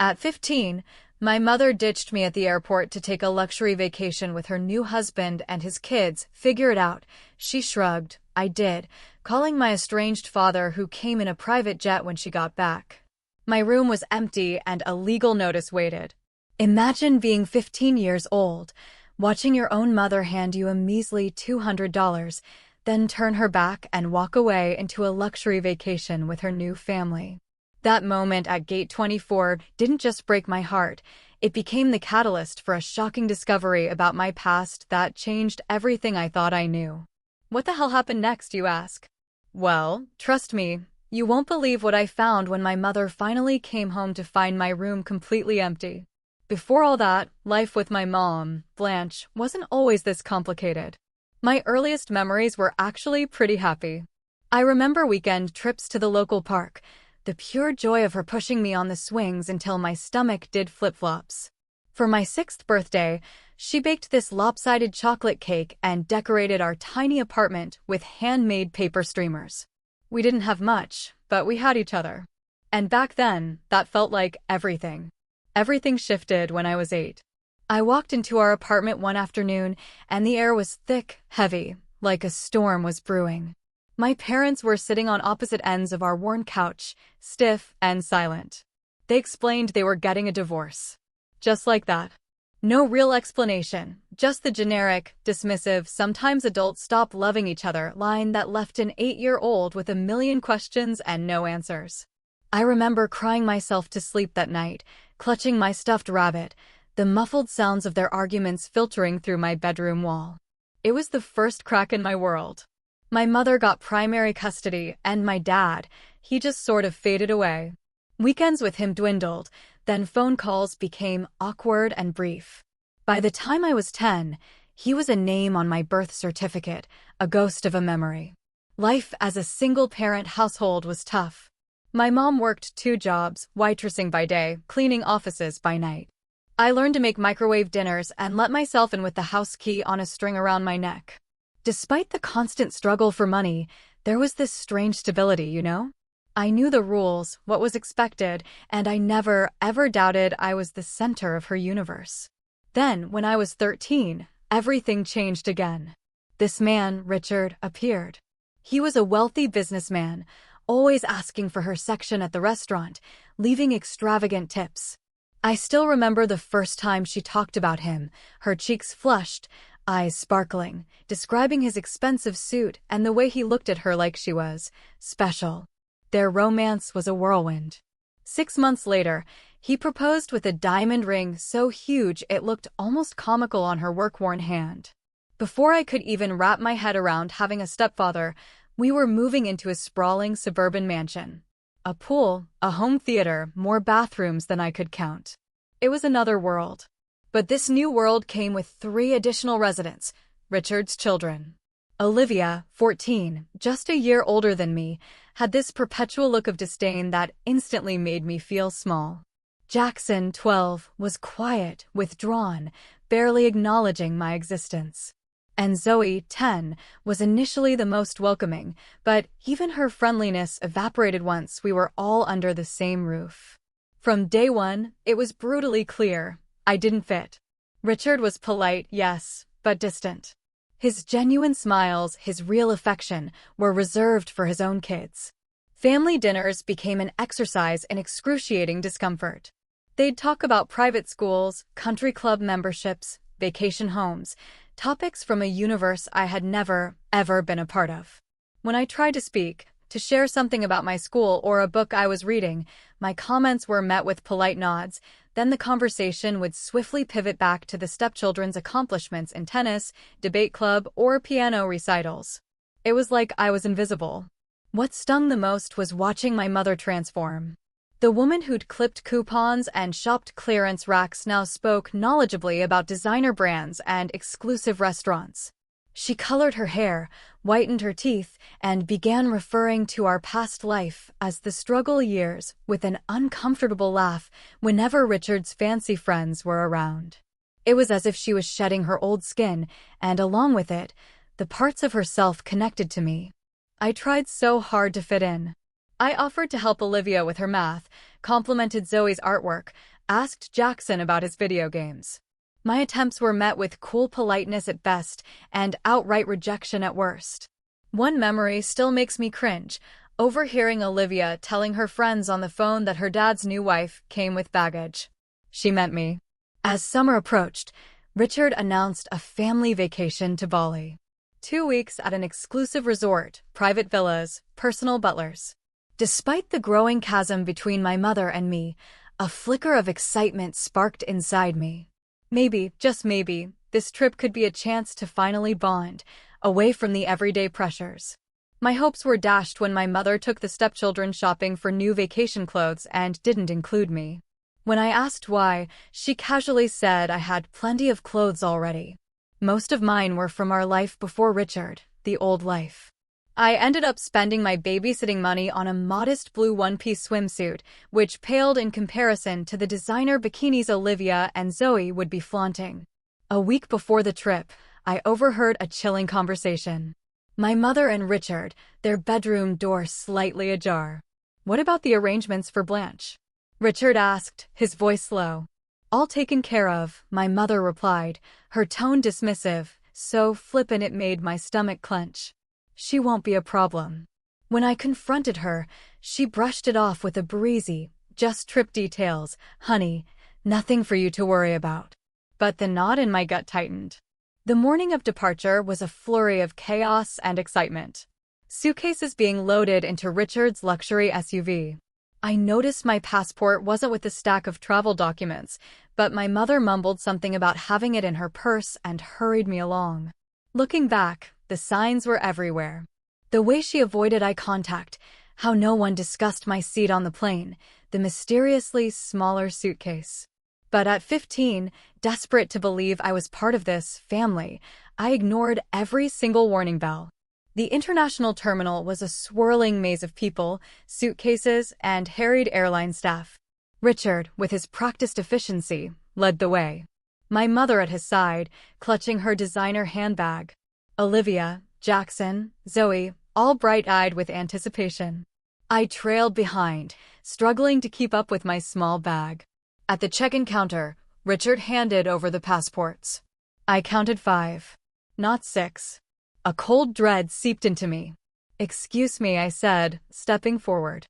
At 15, my mother ditched me at the airport to take a luxury vacation with her new husband and his kids. Figure it out. She shrugged. I did, calling my estranged father who came in a private jet when she got back. My room was empty and a legal notice waited. Imagine being 15 years old, watching your own mother hand you a measly $200, then turn her back and walk away into a luxury vacation with her new family. That moment at Gate 24 didn't just break my heart, it became the catalyst for a shocking discovery about my past that changed everything I thought I knew. What the hell happened next, you ask? Well, trust me, you won't believe what I found when my mother finally came home to find my room completely empty. Before all that, life with my mom, Blanche, wasn't always this complicated. My earliest memories were actually pretty happy. I remember weekend trips to the local park, the pure joy of her pushing me on the swings until my stomach did flip-flops. For my 6th birthday, she baked this lopsided chocolate cake and decorated our tiny apartment with handmade paper streamers. We didn't have much, but we had each other. And back then, that felt like everything. Everything shifted when I was 8. I walked into our apartment one afternoon, and the air was thick, heavy, like a storm was brewing. My parents were sitting on opposite ends of our worn couch, stiff and silent. They explained they were getting a divorce. Just like that. No real explanation, just the generic, dismissive, sometimes adults stop loving each other line that left an 8-year-old with a million questions and no answers. I remember crying myself to sleep that night, clutching my stuffed rabbit, the muffled sounds of their arguments filtering through my bedroom wall. It was the first crack in my world. My mother got primary custody, and my dad, he just sort of faded away. Weekends with him dwindled, then phone calls became awkward and brief. By the time I was 10, he was a name on my birth certificate, a ghost of a memory. Life as a single-parent household was tough. My mom worked 2 jobs, waitressing by day, cleaning offices by night. I learned to make microwave dinners and let myself in with the house key on a string around my neck. Despite the constant struggle for money, there was this strange stability, you know? I knew the rules, what was expected, and I never, ever doubted I was the center of her universe. Then, when I was 13, everything changed again. This man, Richard, appeared. He was a wealthy businessman, always asking for her section at the restaurant, leaving extravagant tips. I still remember the first time she talked about him, her cheeks flushed, eyes sparkling, describing his expensive suit and the way he looked at her like she was special. Their romance was a whirlwind. 6 months later, he proposed with a diamond ring so huge it looked almost comical on her work-worn hand. Before I could even wrap my head around having a stepfather, we were moving into a sprawling suburban mansion. A pool, a home theater, more bathrooms than I could count. It was another world. But this new world came with 3 additional residents, Richard's children. Olivia, 14, just a year older than me, had this perpetual look of disdain that instantly made me feel small. Jackson, 12, was quiet, withdrawn, barely acknowledging my existence. And Zoe, 10, was initially the most welcoming, but even her friendliness evaporated once we were all under the same roof. From day one, it was brutally clear. I didn't fit. Richard was polite, yes, but distant. His genuine smiles, his real affection, were reserved for his own kids. Family dinners became an exercise in excruciating discomfort. They'd talk about private schools, country club memberships, vacation homes, topics from a universe I had never, ever been a part of. When I tried to speak, to share something about my school or a book I was reading, my comments were met with polite nods. Then the conversation would swiftly pivot back to the stepchildren's accomplishments in tennis, debate club, or piano recitals. It was like I was invisible. What stung the most was watching my mother transform. The woman who'd clipped coupons and shopped clearance racks now spoke knowledgeably about designer brands and exclusive restaurants. She colored her hair, whitened her teeth, and began referring to our past life as the struggle years with an uncomfortable laugh whenever Richard's fancy friends were around. It was as if she was shedding her old skin, and along with it, the parts of herself connected to me. I tried so hard to fit in. I offered to help Olivia with her math, complimented Zoe's artwork, asked Jackson about his video games. My attempts were met with cool politeness at best and outright rejection at worst. One memory still makes me cringe, overhearing Olivia telling her friends on the phone that her dad's new wife came with baggage. She meant me. As summer approached, Richard announced a family vacation to Bali. 2 weeks at an exclusive resort, private villas, personal butlers. Despite the growing chasm between my mother and me, a flicker of excitement sparked inside me. Maybe, just maybe, this trip could be a chance to finally bond, away from the everyday pressures. My hopes were dashed when my mother took the stepchildren shopping for new vacation clothes and didn't include me. When I asked why, she casually said I had plenty of clothes already. Most of mine were from our life before Richard, the old life. I ended up spending my babysitting money on a modest blue one-piece swimsuit, which paled in comparison to the designer bikinis Olivia and Zoe would be flaunting. A week before the trip, I overheard a chilling conversation. My mother and Richard, their bedroom door slightly ajar. "What about the arrangements for Blanche?" Richard asked, his voice low. "All taken care of," my mother replied, her tone dismissive, so flippant it made my stomach clench. "She won't be a problem." When I confronted her, she brushed it off with a breezy, "Just trip details, honey, nothing for you to worry about." But the knot in my gut tightened. The morning of departure was a flurry of chaos and excitement. Suitcases being loaded into Richard's luxury SUV. I noticed my passport wasn't with the stack of travel documents, but my mother mumbled something about having it in her purse and hurried me along. Looking back, the signs were everywhere. The way she avoided eye contact, how no one discussed my seat on the plane, the mysteriously smaller suitcase. But at 15, desperate to believe I was part of this family, I ignored every single warning bell. The international terminal was a swirling maze of people, suitcases, and harried airline staff. Richard, with his practiced efficiency, led the way. My mother at his side, clutching her designer handbag. Olivia, Jackson, Zoe, all bright-eyed with anticipation. I trailed behind, struggling to keep up with my small bag. At the check-in counter, Richard handed over the passports. I counted 5. Not 6. A cold dread seeped into me. "Excuse me," I said, stepping forward.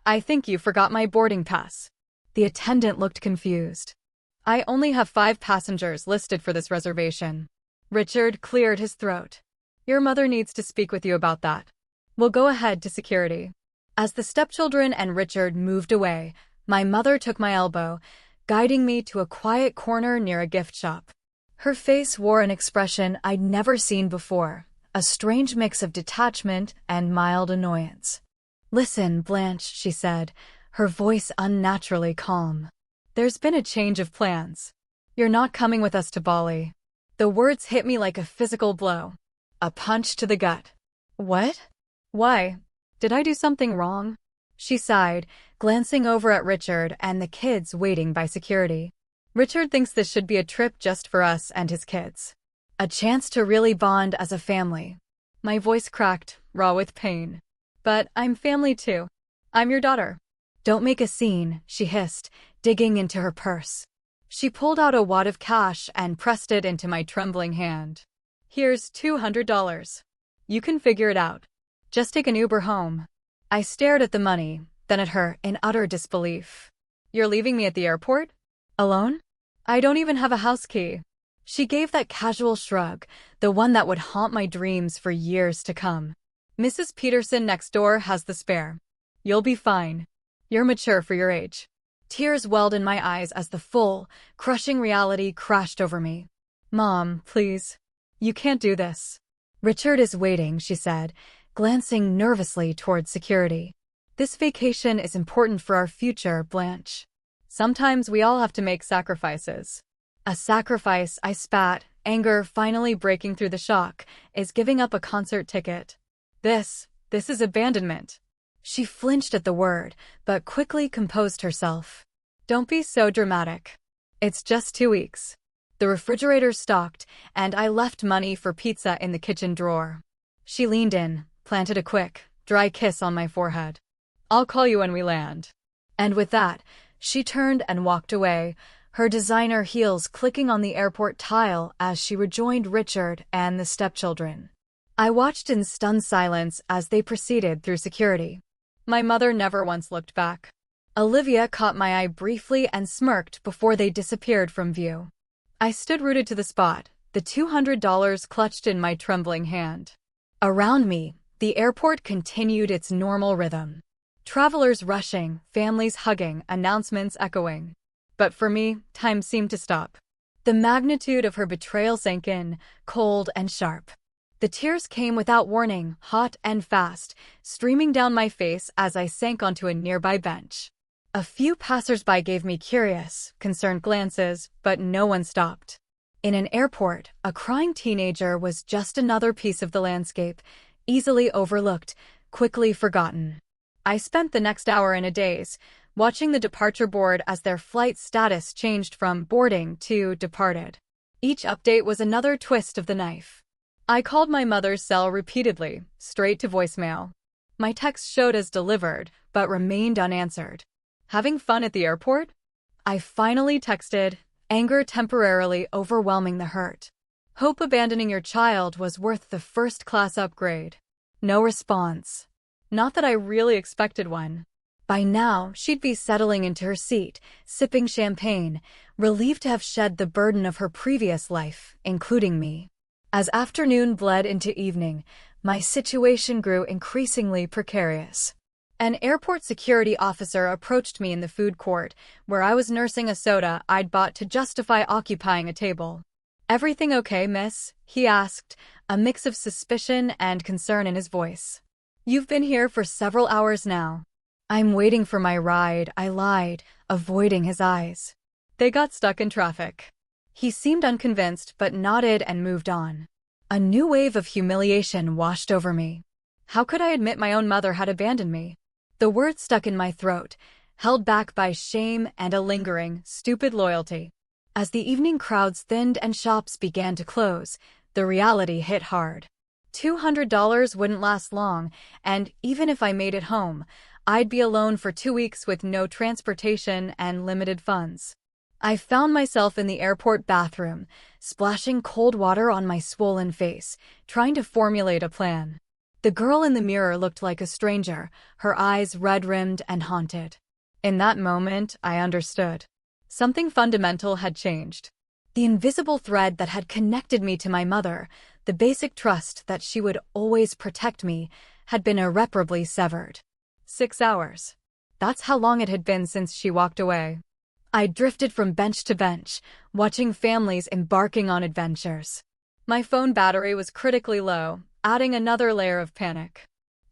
"I think you forgot my boarding pass." The attendant looked confused. "I only have 5 passengers listed for this reservation." Richard cleared his throat. "Your mother needs to speak with you about that. We'll go ahead to security." As the stepchildren and Richard moved away, my mother took my elbow, guiding me to a quiet corner near a gift shop. Her face wore an expression I'd never seen before, a strange mix of detachment and mild annoyance. "Listen, Blanche," she said, her voice unnaturally calm. "There's been a change of plans. You're not coming with us to Bali." The words hit me like a physical blow. A punch to the gut. "What? Why? Did I do something wrong?" She sighed, glancing over at Richard and the kids waiting by security. "Richard thinks this should be a trip just for us and his kids. A chance to really bond as a family." My voice cracked, raw with pain. "But I'm family too. I'm your daughter." "Don't make a scene," she hissed, digging into her purse. She pulled out a wad of cash and pressed it into my trembling hand. "Here's $200. You can figure it out. Just take an Uber home." I stared at the money, then at her in utter disbelief. "You're leaving me at the airport? Alone? I don't even have a house key." She gave that casual shrug, the one that would haunt my dreams for years to come. "Mrs. Peterson next door has the spare. You'll be fine. You're mature for your age." Tears welled in my eyes as the full, crushing reality crashed over me. "Mom, please. You can't do this." "Richard is waiting," she said, glancing nervously towards security. "This vacation is important for our future, Blanche. Sometimes we all have to make sacrifices." "A sacrifice," I spat, anger finally breaking through the shock, "is giving up a concert ticket. This is abandonment." She flinched at the word, but quickly composed herself. "Don't be so dramatic. It's just 2 weeks." The refrigerator stocked, and I left money for pizza in the kitchen drawer. She leaned in, planted a quick, dry kiss on my forehead. "I'll call you when we land." And with that, She turned and walked away, her designer heels clicking on the airport tile as she rejoined Richard and the stepchildren. I watched in stunned silence as they proceeded through security. My mother never once looked back. Olivia caught my eye briefly and smirked before they disappeared from view. I stood rooted to the spot, the $200 clutched in my trembling hand. Around me, the airport continued its normal rhythm. Travelers rushing, families hugging, announcements echoing. But for me, time seemed to stop. The magnitude of her betrayal sank in, cold and sharp. The tears came without warning, hot and fast, streaming down my face as I sank onto a nearby bench. A few passers-by gave me curious, concerned glances, but no one stopped. In an airport, a crying teenager was just another piece of the landscape, easily overlooked, quickly forgotten. I spent the next hour in a daze, watching the departure board as their flight status changed from boarding to departed. Each update was another twist of the knife. I called my mother's cell repeatedly, straight to voicemail. My text showed as delivered, but remained unanswered. Having fun at the airport? I finally texted, anger temporarily overwhelming the hurt. Hope abandoning your child was worth the first-class upgrade. No response. Not that I really expected one. By now, she'd be settling into her seat, sipping champagne, relieved to have shed the burden of her previous life, including me. As afternoon bled into evening, my situation grew increasingly precarious. An airport security officer approached me in the food court, where I was nursing a soda I'd bought to justify occupying a table. "Everything okay, miss?" he asked, a mix of suspicion and concern in his voice. "You've been here for several hours now." "I'm waiting for my ride," I lied, avoiding his eyes. "They got stuck in traffic." He seemed unconvinced but nodded and moved on. A new wave of humiliation washed over me. How could I admit my own mother had abandoned me? The words stuck in my throat, held back by shame and a lingering, stupid loyalty. As the evening crowds thinned and shops began to close, the reality hit hard. $200 wouldn't last long, and even if I made it home, I'd be alone for 2 weeks with no transportation and limited funds. I found myself in the airport bathroom, splashing cold water on my swollen face, trying to formulate a plan. The girl in the mirror looked like a stranger, her eyes red-rimmed and haunted. In that moment, I understood. Something fundamental had changed. The invisible thread that had connected me to my mother, the basic trust that she would always protect me, had been irreparably severed. 6 hours. That's how long it had been since she walked away. I drifted from bench to bench, watching families embarking on adventures. My phone battery was critically low, adding another layer of panic.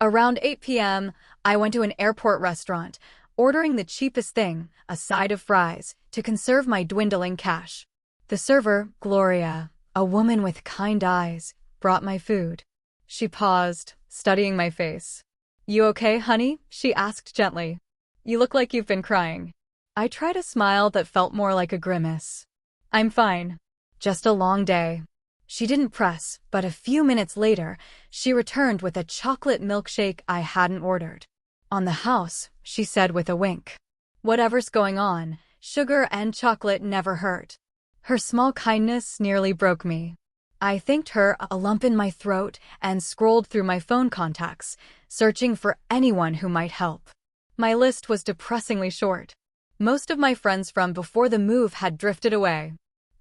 Around 8 p.m., I went to an airport restaurant, ordering the cheapest thing, a side of fries, to conserve my dwindling cash. The server, Gloria, a woman with kind eyes, brought my food. She paused, studying my face. "You okay, honey?" she asked gently. "You look like you've been crying." I tried a smile that felt more like a grimace. "I'm fine. Just a long day." She didn't press, but a few minutes later, she returned with a chocolate milkshake I hadn't ordered. "On the house," she said with a wink. "Whatever's going on, sugar and chocolate never hurt." Her small kindness nearly broke me. I thanked her, a lump in my throat, and scrolled through my phone contacts, searching for anyone who might help. My list was depressingly short. Most of my friends from before the move had drifted away.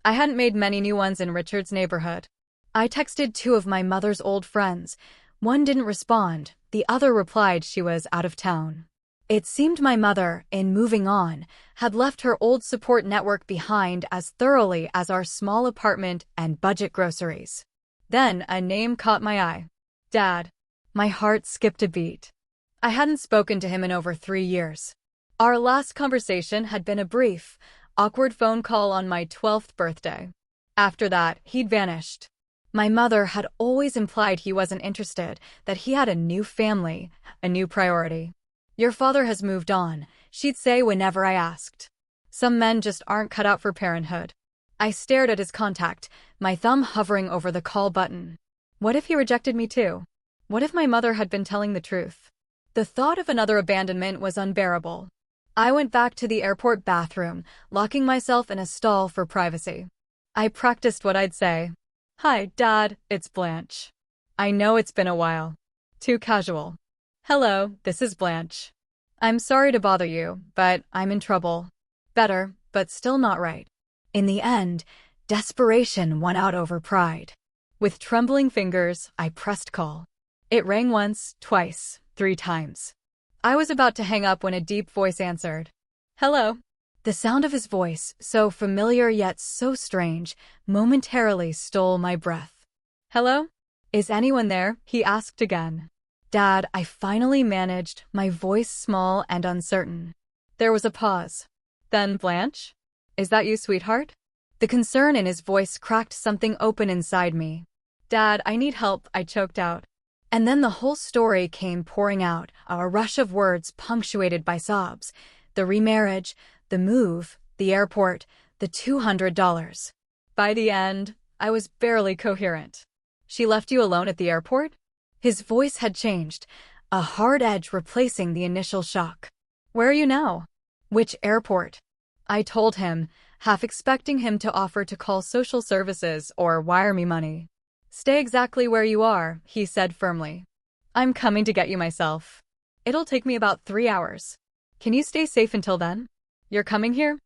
I hadn't made many new ones in Richard's neighborhood. I texted 2 of my mother's old friends. One didn't respond, the other replied she was out of town. It seemed my mother, in moving on, had left her old support network behind as thoroughly as our small apartment and budget groceries. Then a name caught my eye. Dad. My heart skipped a beat. I hadn't spoken to him in over 3 years. Our last conversation had been a brief, awkward phone call on my 12th birthday. After that, he'd vanished. My mother had always implied he wasn't interested, that he had a new family, a new priority. "Your father has moved on," she'd say whenever I asked. "Some men just aren't cut out for parenthood." I stared at his contact, my thumb hovering over the call button. What if he rejected me too? What if my mother had been telling the truth? The thought of another abandonment was unbearable. I went back to the airport bathroom, locking myself in a stall for privacy. I practiced what I'd say. "Hi, Dad, it's Blanche. I know it's been a while." Too casual. "Hello, this is Blanche. I'm sorry to bother you, but I'm in trouble." Better, but still not right. In the end, desperation won out over pride. With trembling fingers, I pressed call. It rang once, twice, 3 times. I was about to hang up when a deep voice answered. "Hello." The sound of his voice, so familiar yet so strange, momentarily stole my breath. "Hello? Is anyone there?" he asked again. "Dad," I finally managed, my voice small and uncertain. There was a pause. Then, "Blanche? Is that you, sweetheart?" The concern in his voice cracked something open inside me. "Dad, I need help," I choked out. And then the whole story came pouring out, a rush of words punctuated by sobs. The remarriage, the move, the airport, the $200. By the end, I was barely coherent. "She left you alone at the airport?" His voice had changed, a hard edge replacing the initial shock. "Where are you now?" "Which airport?" I told him, half expecting him to offer to call social services or wire me money. "Stay exactly where you are," he said firmly. "I'm coming to get you myself. It'll take me about 3 hours. Can you stay safe until then?" "You're coming here?"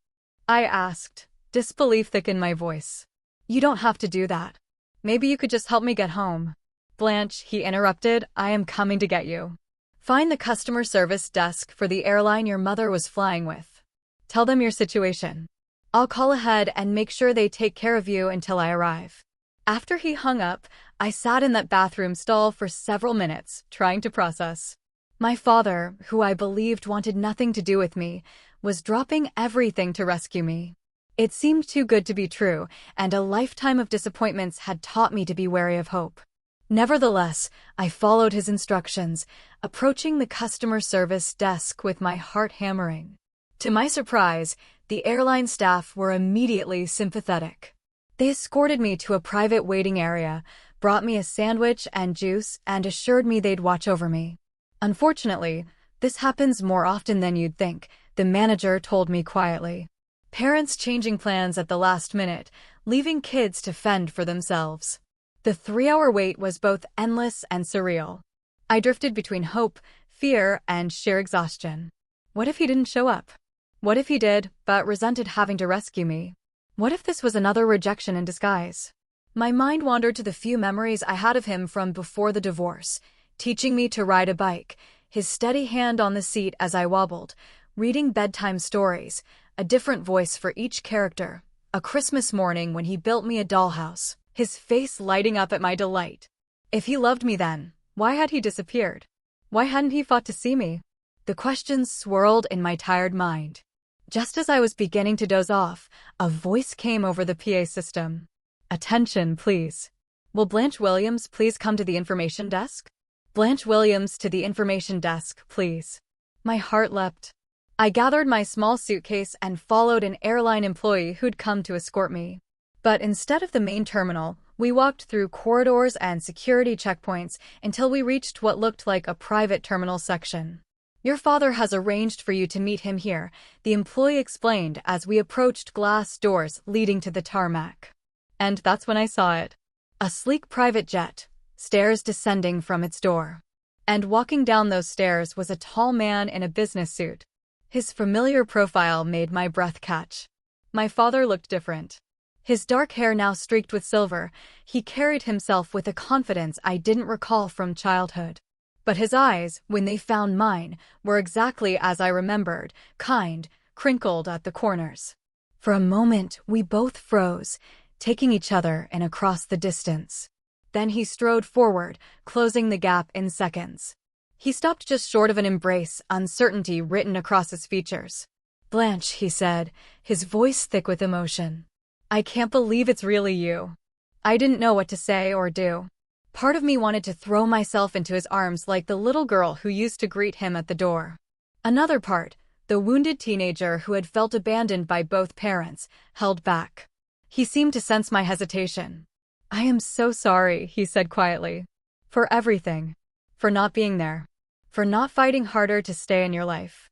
I asked, disbelief thick in my voice. "You don't have to do that. Maybe you could just help me get home." "Blanche," he interrupted, "I am coming to get you. Find the customer service desk for the airline your mother was flying with. Tell them your situation. I'll call ahead and make sure they take care of you until I arrive." After he hung up, I sat in that bathroom stall for several minutes, trying to process. My father, who I believed wanted nothing to do with me, was dropping everything to rescue me. It seemed too good to be true, and a lifetime of disappointments had taught me to be wary of hope. Nevertheless, I followed his instructions, approaching the customer service desk with my heart hammering. To my surprise, the airline staff were immediately sympathetic. They escorted me to a private waiting area, brought me a sandwich and juice, and assured me they'd watch over me. "Unfortunately, this happens more often than you'd think," the manager told me quietly. "Parents changing plans at the last minute, leaving kids to fend for themselves." The 3-hour wait was both endless and surreal. I drifted between hope, fear, and sheer exhaustion. What if he didn't show up? What if he did, but resented having to rescue me? What if this was another rejection in disguise? My mind wandered to the few memories I had of him from before the divorce, teaching me to ride a bike, his steady hand on the seat as I wobbled, reading bedtime stories, a different voice for each character, a Christmas morning when he built me a dollhouse, his face lighting up at my delight. If he loved me then, why had he disappeared? Why hadn't he fought to see me? The questions swirled in my tired mind. Just as I was beginning to doze off, a voice came over the PA system. "Attention, please. Will Blanche Williams please come to the information desk? Blanche Williams to the information desk, please." My heart leapt. I gathered my small suitcase and followed an airline employee who'd come to escort me. But instead of the main terminal, we walked through corridors and security checkpoints until we reached what looked like a private terminal section. "Your father has arranged for you to meet him here," the employee explained as we approached glass doors leading to the tarmac. And that's when I saw it. A sleek private jet, stairs descending from its door. And walking down those stairs was a tall man in a business suit. His familiar profile made my breath catch. My father looked different. His dark hair now streaked with silver, he carried himself with a confidence I didn't recall from childhood. But his eyes, when they found mine, were exactly as I remembered, kind, crinkled at the corners. For a moment, we both froze, taking each other in across the distance. Then he strode forward, closing the gap in seconds. He stopped just short of an embrace, uncertainty written across his features. "Blanche," he said, his voice thick with emotion. "I can't believe it's really you." I didn't know what to say or do. Part of me wanted to throw myself into his arms like the little girl who used to greet him at the door. Another part, the wounded teenager who had felt abandoned by both parents, held back. He seemed to sense my hesitation. "I am so sorry," he said quietly. "For everything. For not being there. For not fighting harder to stay in your life.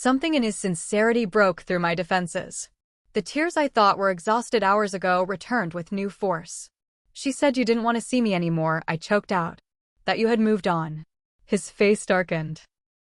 Something in his sincerity broke through my defenses. The tears I thought were exhausted hours ago returned with new force. She said you didn't want to see me anymore, I choked out. That you had moved on. His face darkened.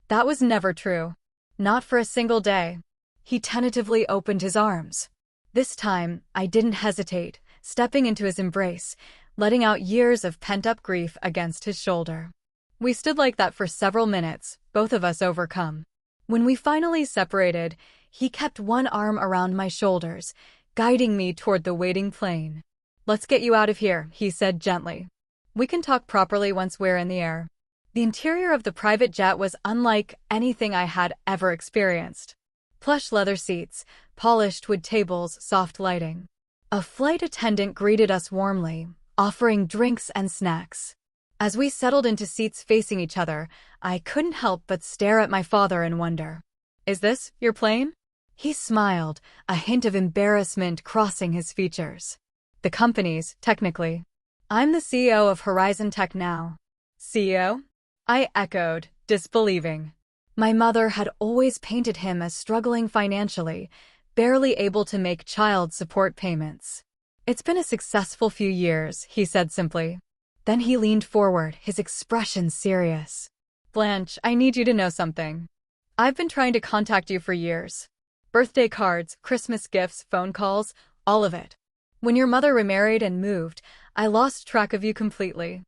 That was never true. Not for a single day. He tentatively opened his arms. This time, I didn't hesitate, stepping into his embrace, letting out years of pent-up grief against his shoulder. We stood like that for several minutes, both of us overcome. When we finally separated, he kept one arm around my shoulders, guiding me toward the waiting plane. Let's get you out of here, he said gently. We can talk properly once we're in the air. The interior of the private jet was unlike anything I had ever experienced. Plush leather seats, polished wood tables, soft lighting. A flight attendant greeted us warmly, offering drinks and snacks. As we settled into seats facing each other, I couldn't help but stare at my father in wonder. Is this your plane? He smiled, a hint of embarrassment crossing his features. The company's, technically. I'm the CEO of Horizon Tech now. CEO? I echoed, disbelieving. My mother had always painted him as struggling financially, barely able to make child support payments. It's been a successful few years, he said simply. Then he leaned forward, his expression serious. Blanche, I need you to know something. I've been trying to contact you for years. Birthday cards, Christmas gifts, phone calls, all of it. When your mother remarried and moved, I lost track of you completely.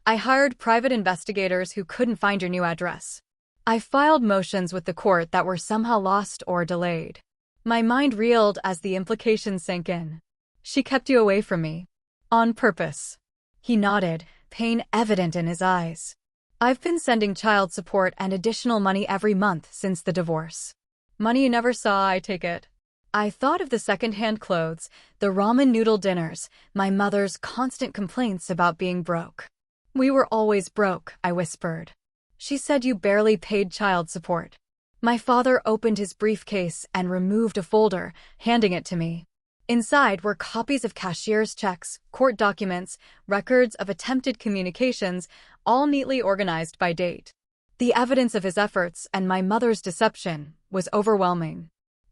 I hired private investigators who couldn't find your new address. I filed motions with the court that were somehow lost or delayed. My mind reeled as the implications sank in. She kept you away from me. On purpose. He nodded, pain evident in his eyes. I've been sending child support and additional money every month since the divorce. Money you never saw, I take it. I thought of the second-hand clothes, the ramen noodle dinners, my mother's constant complaints about being broke. We were always broke, I whispered. She said you barely paid child support. My father opened his briefcase and removed a folder, handing it to me. Inside were copies of cashier's checks, court documents, records of attempted communications, all neatly organized by date. The evidence of his efforts and my mother's deception was overwhelming.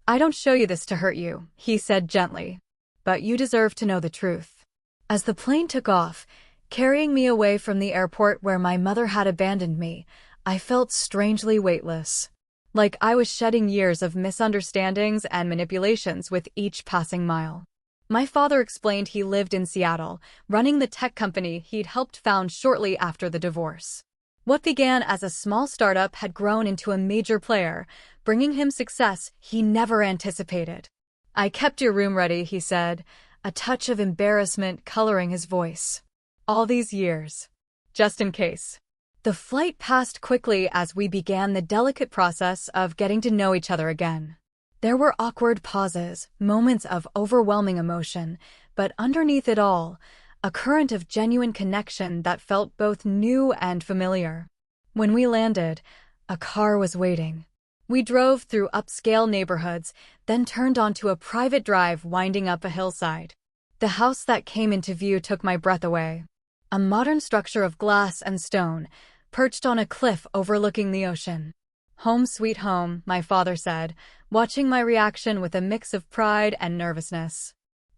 I don't show you this to hurt you, he said gently. But you deserve to know the truth. As the plane took off, carrying me away from the airport where my mother had abandoned me, I felt strangely weightless. Like I was shedding years of misunderstandings and manipulations with each passing mile. My father explained he lived in Seattle, running the tech company he'd helped found shortly after the divorce. What began as a small startup had grown into a major player, bringing him success he never anticipated. I kept your room ready, he said, a touch of embarrassment coloring his voice. All these years. Just in case. The flight passed quickly as we began the delicate process of getting to know each other again. There were awkward pauses, moments of overwhelming emotion, but underneath it all, a current of genuine connection that felt both new and familiar. When we landed, a car was waiting. We drove through upscale neighborhoods, then turned onto a private drive winding up a hillside. The house that came into view took my breath away. A modern structure of glass and stone, perched on a cliff overlooking the ocean. Home sweet home, my father said, watching my reaction with a mix of pride and nervousness.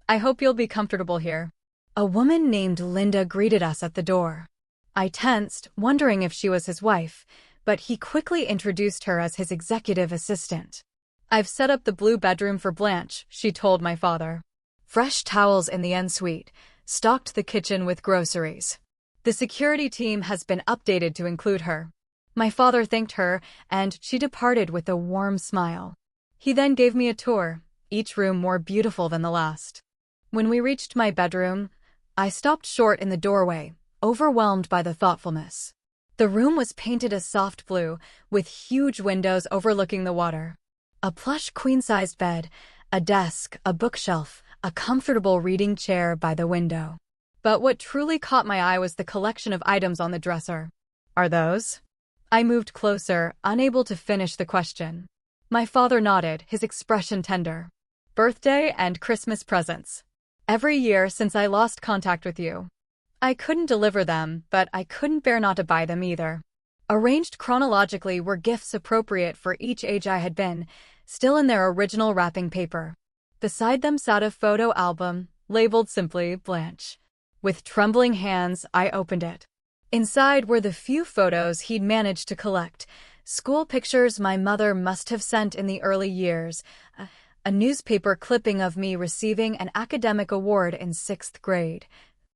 I hope you'll be comfortable here. A woman named Linda greeted us at the door. I tensed, wondering if she was his wife, but he quickly introduced her as his executive assistant. I've set up the blue bedroom for Blanche, she told my father. Fresh towels in the ensuite, stocked the kitchen with groceries. The security team has been updated to include her. My father thanked her, and she departed with a warm smile. He then gave me a tour, each room more beautiful than the last. When we reached my bedroom, I stopped short in the doorway, overwhelmed by the thoughtfulness. The room was painted a soft blue, with huge windows overlooking the water. A plush queen-sized bed, a desk, a bookshelf, a comfortable reading chair by the window. But what truly caught my eye was the collection of items on the dresser. Are those? I moved closer, unable to finish the question. My father nodded, his expression tender. Birthday and Christmas presents. Every year since I lost contact with you. I couldn't deliver them, but I couldn't bear not to buy them either. Arranged chronologically were gifts appropriate for each age I had been, still in their original wrapping paper. Beside them sat a photo album, labeled simply Blanche. With trembling hands, I opened it. Inside were the few photos he'd managed to collect. School pictures my mother must have sent in the early years. A newspaper clipping of me receiving an academic award in 6th grade.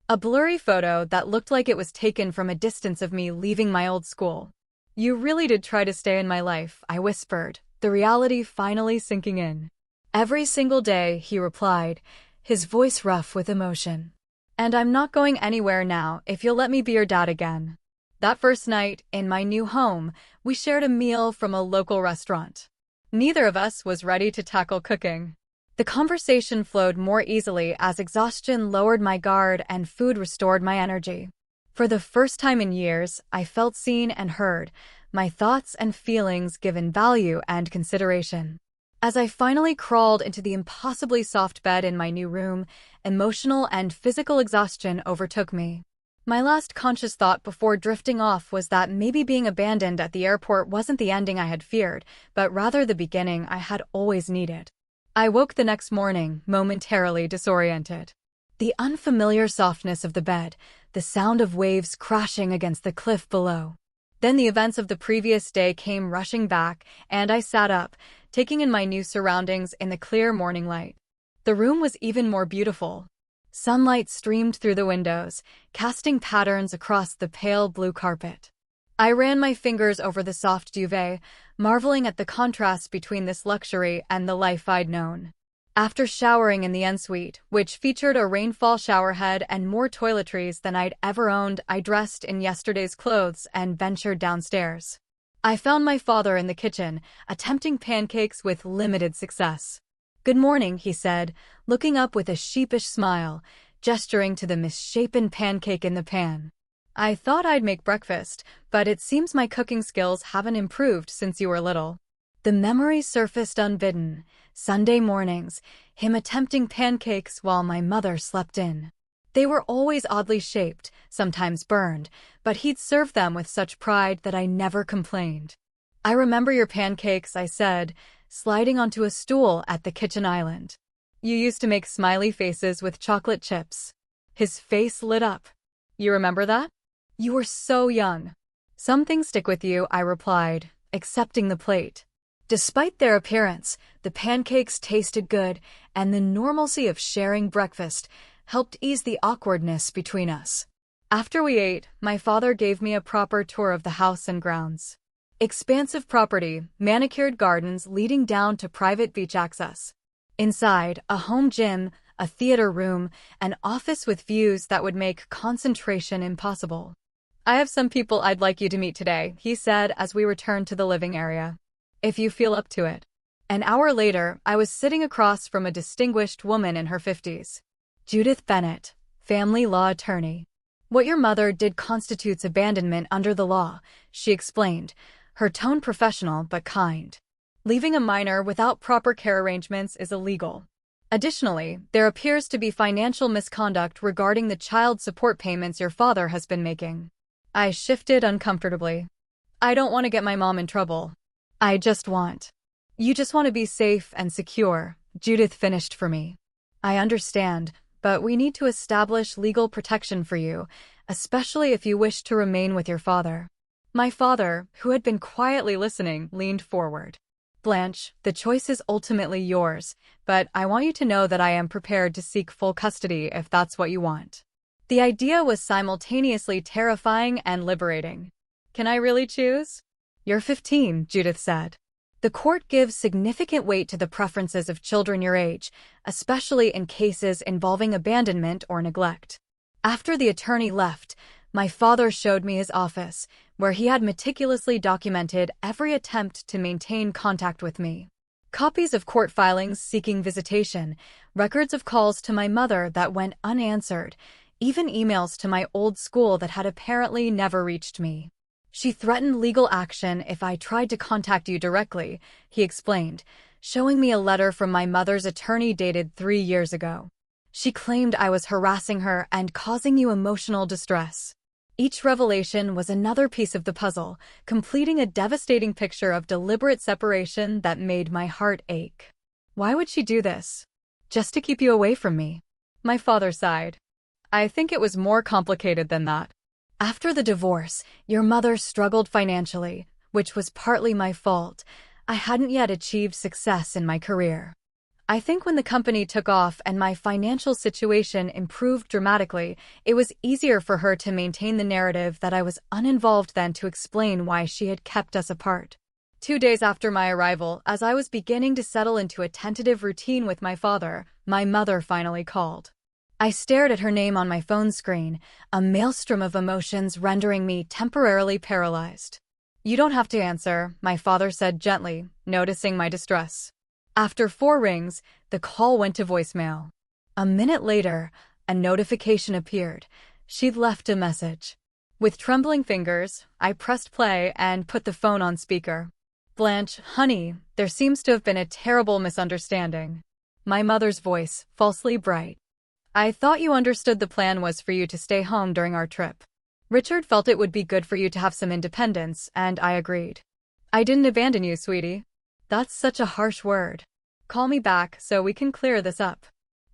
A blurry photo that looked like it was taken from a distance of me leaving my old school. "You really did try to stay in my life," I whispered, the reality finally sinking in. "Every single day," he replied, his voice rough with emotion. "And I'm not going anywhere now if you'll let me be your dad again." That first night, in my new home, we shared a meal from a local restaurant. Neither of us was ready to tackle cooking. The conversation flowed more easily as exhaustion lowered my guard and food restored my energy. For the first time in years, I felt seen and heard, my thoughts and feelings given value and consideration. As I finally crawled into the impossibly soft bed in my new room, emotional and physical exhaustion overtook me. My last conscious thought before drifting off was that maybe being abandoned at the airport wasn't the ending I had feared, but rather the beginning I had always needed. I woke the next morning, momentarily disoriented. The unfamiliar softness of the bed, the sound of waves crashing against the cliff below. Then the events of the previous day came rushing back, and I sat up, taking in my new surroundings in the clear morning light. The room was even more beautiful. Sunlight streamed through the windows, casting patterns across the pale blue carpet. I ran my fingers over the soft duvet, marveling at the contrast between this luxury and the life I'd known. After showering in the ensuite, which featured a rainfall showerhead and more toiletries than I'd ever owned, I dressed in yesterday's clothes and ventured downstairs. I found my father in the kitchen, attempting pancakes with limited success. "Good morning," he said, looking up with a sheepish smile, gesturing to the misshapen pancake in the pan. "I thought I'd make breakfast, but it seems my cooking skills haven't improved since you were little." The memory surfaced unbidden. Sunday mornings, him attempting pancakes while my mother slept in. They were always oddly shaped, sometimes burned, but he'd serve them with such pride that I never complained. "I remember your pancakes," I said, sliding onto a stool at the kitchen island. "You used to make smiley faces with chocolate chips." His face lit up. "You remember that? You were so young." "Some things stick with you," I replied, accepting the plate. Despite their appearance, the pancakes tasted good, and the normalcy of sharing breakfast helped ease the awkwardness between us. After we ate, my father gave me a proper tour of the house and grounds. Expansive property, manicured gardens leading down to private beach access. Inside, a home gym, a theater room, an office with views that would make concentration impossible. "I have some people I'd like you to meet today," he said as we returned to the living area. "If you feel up to it." An hour later, I was sitting across from a distinguished woman in her 50s. Judith Bennett, family law attorney. "What your mother did constitutes abandonment under the law," she explained, her tone professional but kind. "Leaving a minor without proper care arrangements is illegal. Additionally, there appears to be financial misconduct regarding the child support payments your father has been making." I shifted uncomfortably. "I don't want to get my mom in trouble. You just want to be safe and secure," Judith finished for me. "I understand, but we need to establish legal protection for you, especially if you wish to remain with your father." My father, who had been quietly listening, leaned forward. "Blanche, the choice is ultimately yours, but I want you to know that I am prepared to seek full custody if that's what you want." The idea was simultaneously terrifying and liberating. "Can I really choose?" "You're 15, Judith said. The court gives significant weight to the preferences of children your age, especially in cases involving abandonment or neglect." After the attorney left, my father showed me his office, where he had meticulously documented every attempt to maintain contact with me. Copies of court filings seeking visitation, records of calls to my mother that went unanswered, even emails to my old school that had apparently never reached me. "She threatened legal action if I tried to contact you directly," he explained, showing me a letter from my mother's attorney dated 3 years ago. "She claimed I was harassing her and causing you emotional distress. Each revelation was another piece of the puzzle, completing a devastating picture of deliberate separation that made my heart ache. Why would she do this? Just to keep you away from me? My father sighed. I think it was more complicated than that. After the divorce, your mother struggled financially, which was partly my fault. I hadn't yet achieved success in my career. I think when the company took off and my financial situation improved dramatically, it was easier for her to maintain the narrative that I was uninvolved than to explain why she had kept us apart. 2 days after my arrival, as I was beginning to settle into a tentative routine with my father, my mother finally called. I stared at her name on my phone screen, a maelstrom of emotions rendering me temporarily paralyzed. You don't have to answer, my father said gently, noticing my distress. After 4 rings, the call went to voicemail. A minute later, a notification appeared. She'd left a message. With trembling fingers, I pressed play and put the phone on speaker. Blanche, honey, there seems to have been a terrible misunderstanding. My mother's voice, falsely bright. I thought you understood the plan was for you to stay home during our trip. Richard felt it would be good for you to have some independence, and I agreed. I didn't abandon you, sweetie. That's such a harsh word. Call me back so we can clear this up.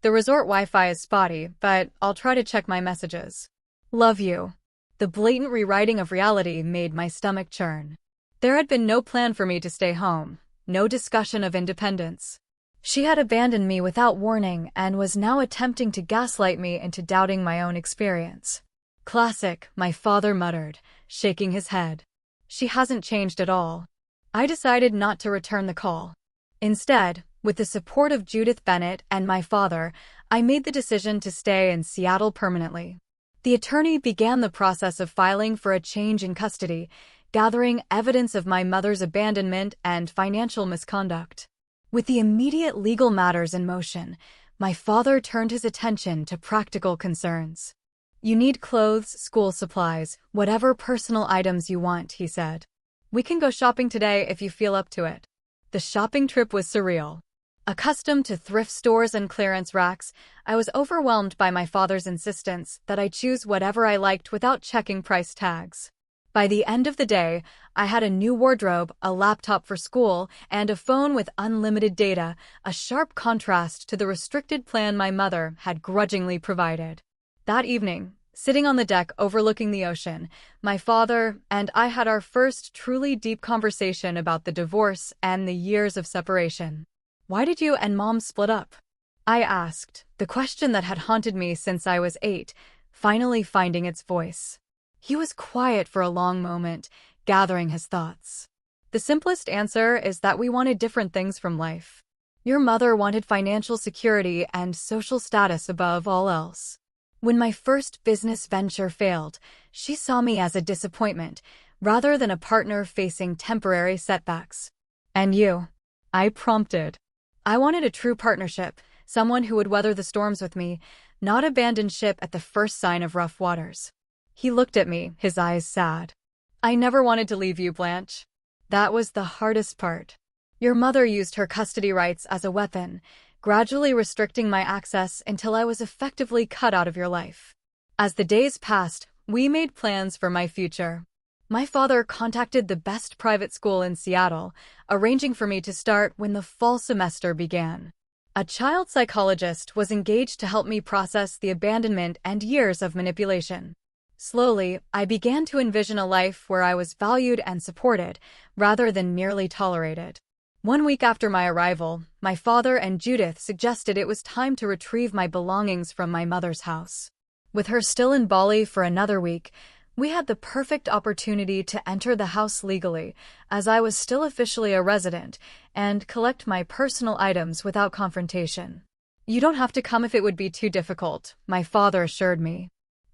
The resort Wi-Fi is spotty, but I'll try to check my messages. Love you. The blatant rewriting of reality made my stomach churn. There had been no plan for me to stay home, no discussion of independence. She had abandoned me without warning and was now attempting to gaslight me into doubting my own experience. Classic, my father muttered, shaking his head. She hasn't changed at all. I decided not to return the call. Instead, with the support of Judith Bennett and my father, I made the decision to stay in Seattle permanently. The attorney began the process of filing for a change in custody, gathering evidence of my mother's abandonment and financial misconduct. With the immediate legal matters in motion, my father turned his attention to practical concerns. You need clothes, school supplies, whatever personal items you want, he said. We can go shopping today if you feel up to it. The shopping trip was surreal. Accustomed to thrift stores and clearance racks, I was overwhelmed by my father's insistence that I choose whatever I liked without checking price tags. By the end of the day, I had a new wardrobe, a laptop for school, and a phone with unlimited data, a sharp contrast to the restricted plan my mother had grudgingly provided. That evening, sitting on the deck overlooking the ocean, my father and I had our first truly deep conversation about the divorce and the years of separation. Why did you and Mom split up? I asked, the question that had haunted me since I was 8, finally finding its voice. He was quiet for a long moment, gathering his thoughts. The simplest answer is that we wanted different things from life. Your mother wanted financial security and social status above all else. When my first business venture failed, she saw me as a disappointment, rather than a partner facing temporary setbacks. And you? I prompted. I wanted a true partnership, someone who would weather the storms with me, not abandon ship at the first sign of rough waters. He looked at me, his eyes sad. I never wanted to leave you, Blanche. That was the hardest part. Your mother used her custody rights as a weapon, gradually restricting my access until I was effectively cut out of your life. As the days passed, we made plans for my future. My father contacted the best private school in Seattle, arranging for me to start when the fall semester began. A child psychologist was engaged to help me process the abandonment and years of manipulation. Slowly, I began to envision a life where I was valued and supported, rather than merely tolerated. 1 week after my arrival, my father and Judith suggested it was time to retrieve my belongings from my mother's house. With her still in Bali for another week, we had the perfect opportunity to enter the house legally, as I was still officially a resident, and collect my personal items without confrontation. You don't have to come if it would be too difficult, my father assured me.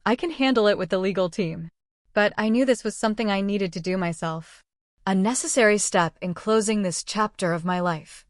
I can handle it with the legal team. But I knew this was something I needed to do myself. A necessary step in closing this chapter of my life.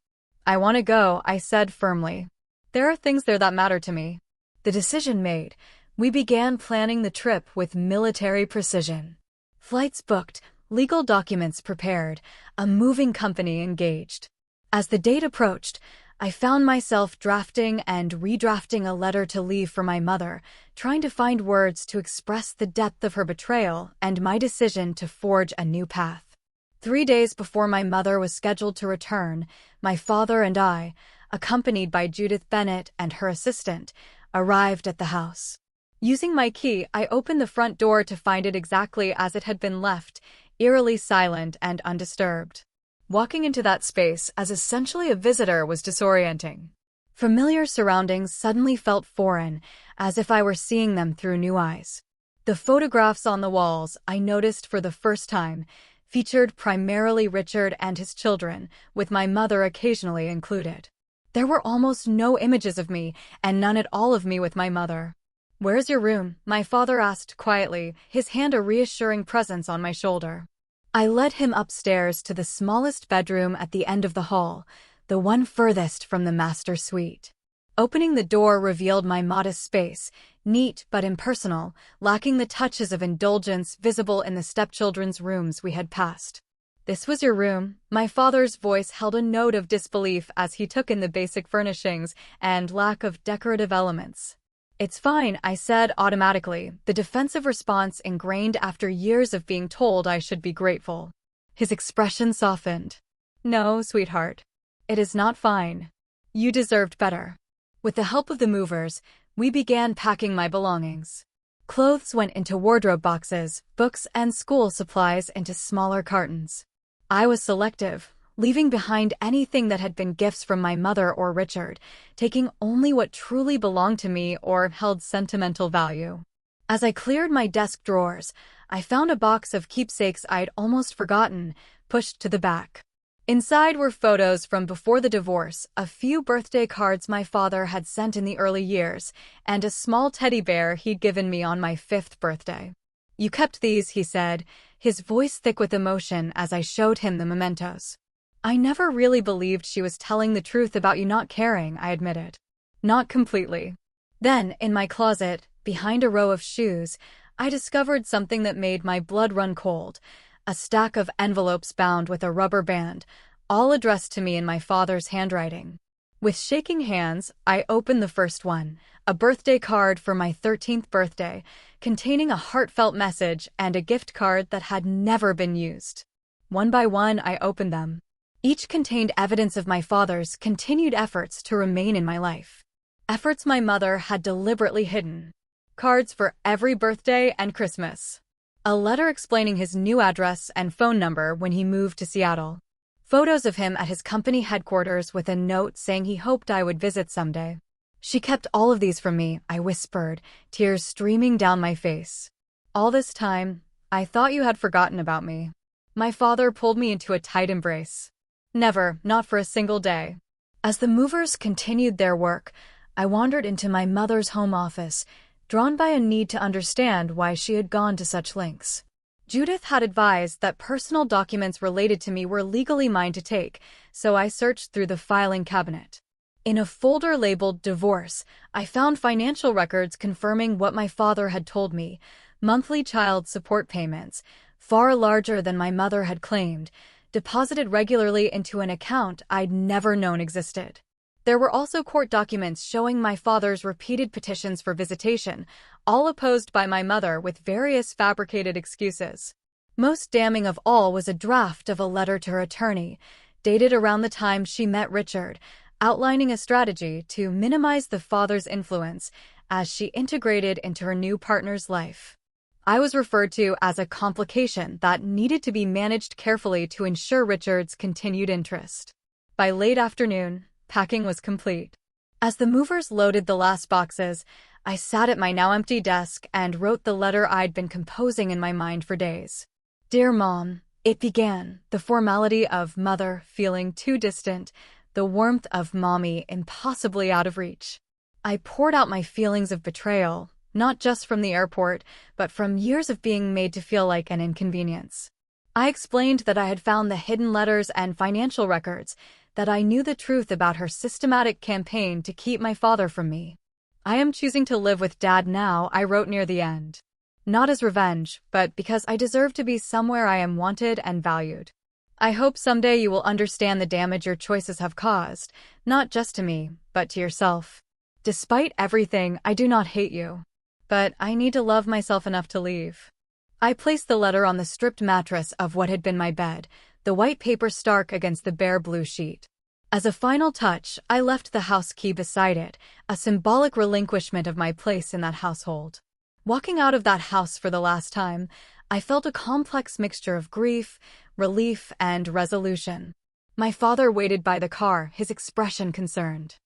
I want to go, I said firmly. There are things there that matter to me. The decision made, we began planning the trip with military precision. Flights booked, legal documents prepared, a moving company engaged. As the date approached, I found myself drafting and redrafting a letter to leave for my mother, trying to find words to express the depth of her betrayal and my decision to forge a new path. 3 days before my mother was scheduled to return, my father and I, accompanied by Judith Bennett and her assistant, arrived at the house. Using my key, I opened the front door to find it exactly as it had been left, eerily silent and undisturbed. Walking into that space as essentially a visitor was disorienting. Familiar surroundings suddenly felt foreign, as if I were seeing them through new eyes. The photographs on the walls, I noticed for the first time, featured primarily Richard and his children, with my mother occasionally included. There were almost no images of me, and none at all of me with my mother. "Where's your room?" my father asked quietly, his hand a reassuring presence on my shoulder. I led him upstairs to the smallest bedroom at the end of the hall, the one furthest from the master suite. Opening the door revealed my modest space, neat but impersonal, lacking the touches of indulgence visible in the stepchildren's rooms we had passed. "This was your room?" My father's voice held a note of disbelief as he took in the basic furnishings and lack of decorative elements. "It's fine," I said automatically, the defensive response ingrained after years of being told I should be grateful. His expression softened. "No, sweetheart. It is not fine. You deserved better." With the help of the movers, we began packing my belongings. Clothes went into wardrobe boxes, books and school supplies into smaller cartons. I was selective, leaving behind anything that had been gifts from my mother or Richard, taking only what truly belonged to me or held sentimental value. As I cleared my desk drawers, I found a box of keepsakes I'd almost forgotten, pushed to the back. Inside were photos from before the divorce, a few birthday cards my father had sent in the early years, and a small teddy bear he'd given me on my 5th birthday. "You kept these," he said, his voice thick with emotion as I showed him the mementos. "I never really believed she was telling the truth about you not caring," I admitted. "Not completely." Then, in my closet, behind a row of shoes, I discovered something that made my blood run cold, a stack of envelopes bound with a rubber band, all addressed to me in my father's handwriting. With shaking hands, I opened the first one, a birthday card for my 13th birthday, containing a heartfelt message and a gift card that had never been used. One by one, I opened them. Each contained evidence of my father's continued efforts to remain in my life. Efforts my mother had deliberately hidden. Cards for every birthday and Christmas. A letter explaining his new address and phone number when he moved to Seattle. Photos of him at his company headquarters with a note saying he hoped I would visit someday. "She kept all of these from me," I whispered, tears streaming down my face. "All this time, I thought you had forgotten about me." My father pulled me into a tight embrace. "Never, not for a single day." As the movers continued their work, I wandered into my mother's home office, drawn by a need to understand why she had gone to such lengths. Judith had advised that personal documents related to me were legally mine to take, so I searched through the filing cabinet. In a folder labeled Divorce, I found financial records confirming what my father had told me: monthly child support payments, far larger than my mother had claimed, deposited regularly into an account I'd never known existed. There were also court documents showing my father's repeated petitions for visitation, all opposed by my mother with various fabricated excuses. Most damning of all was a draft of a letter to her attorney, dated around the time she met Richard, outlining a strategy to minimize the father's influence as she integrated into her new partner's life. I was referred to as a complication that needed to be managed carefully to ensure Richard's continued interest. By late afternoon, packing was complete. As the movers loaded the last boxes, I sat at my now empty desk and wrote the letter I'd been composing in my mind for days. "Dear Mom," it began, the formality of mother feeling too distant, the warmth of mommy impossibly out of reach. I poured out my feelings of betrayal, not just from the airport, but from years of being made to feel like an inconvenience. I explained that I had found the hidden letters and financial records, that I knew the truth about her systematic campaign to keep my father from me. "I am choosing to live with Dad now," I wrote near the end. "Not as revenge, but because I deserve to be somewhere I am wanted and valued." I hope someday you will understand the damage your choices have caused, not just to me, but to yourself. Despite everything, I do not hate you. But I need to love myself enough to leave. I placed the letter on the stripped mattress of what had been my bed, the white paper stark against the bare blue sheet. As a final touch, I left the house key beside it, a symbolic relinquishment of my place in that household. Walking out of that house for the last time, I felt a complex mixture of grief, relief, and resolution. My father waited by the car, his expression concerned.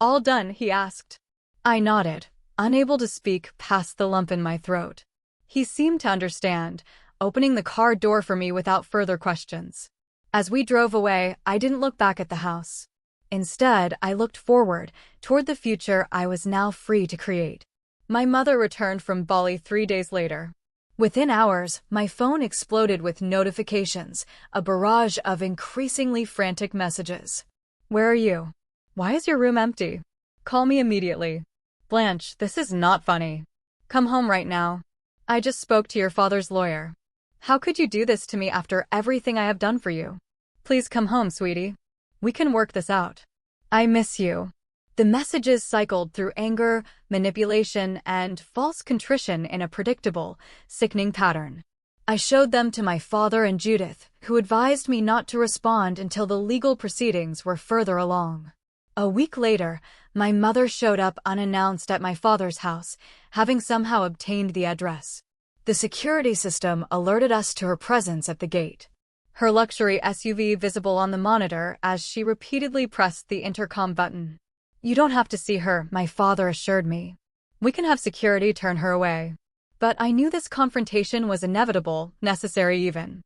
"All done?" he asked. I nodded, unable to speak past the lump in my throat. He seemed to understand, opening the car door for me without further questions. As we drove away, I didn't look back at the house. Instead, I looked forward, toward the future I was now free to create. My mother returned from Bali 3 days later. Within hours, my phone exploded with notifications, a barrage of increasingly frantic messages. "Where are you? Why is your room empty? Call me immediately. Blanche, this is not funny. Come home right now. I just spoke to your father's lawyer. How could you do this to me after everything I have done for you? Please come home, sweetie. We can work this out. I miss you." The messages cycled through anger, manipulation, and false contrition in a predictable, sickening pattern. I showed them to my father and Judith, who advised me not to respond until the legal proceedings were further along. A week later, my mother showed up unannounced at my father's house, having somehow obtained the address. The security system alerted us to her presence at the gate. Her luxury SUV visible on the monitor as she repeatedly pressed the intercom button. "You don't have to see her," my father assured me. "We can have security turn her away." But I knew this confrontation was inevitable, necessary even.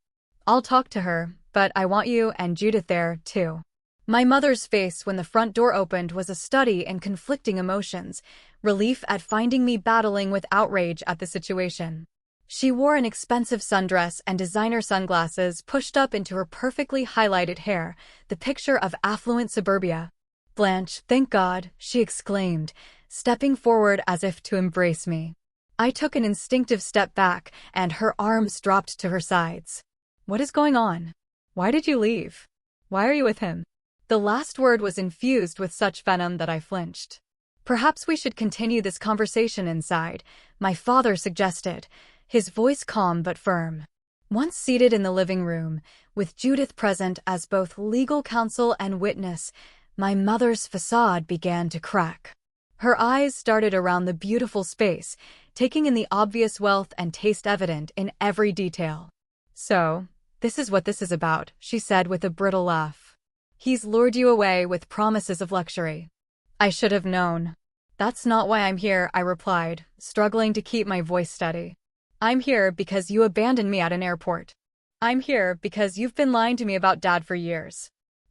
"I'll talk to her, but I want you and Judith there, too." My mother's face when the front door opened was a study in conflicting emotions, relief at finding me battling with outrage at the situation. She wore an expensive sundress and designer sunglasses pushed up into her perfectly highlighted hair, the picture of affluent suburbia. "Blanche, thank God," she exclaimed, stepping forward as if to embrace me. I took an instinctive step back, and her arms dropped to her sides. "What is going on? Why did you leave? Why are you with him?" The last word was infused with such venom that I flinched. "Perhaps we should continue this conversation inside," my father suggested, his voice calm but firm. Once seated in the living room, with Judith present as both legal counsel and witness, my mother's facade began to crack. Her eyes darted around the beautiful space, taking in the obvious wealth and taste evident in every detail. "So, this is what this is about," she said with a brittle laugh. "He's lured you away with promises of luxury." "I should have known." "That's not why I'm here," I replied, struggling to keep my voice steady. "I'm here because you abandoned me at an airport. I'm here because you've been lying to me about Dad for years.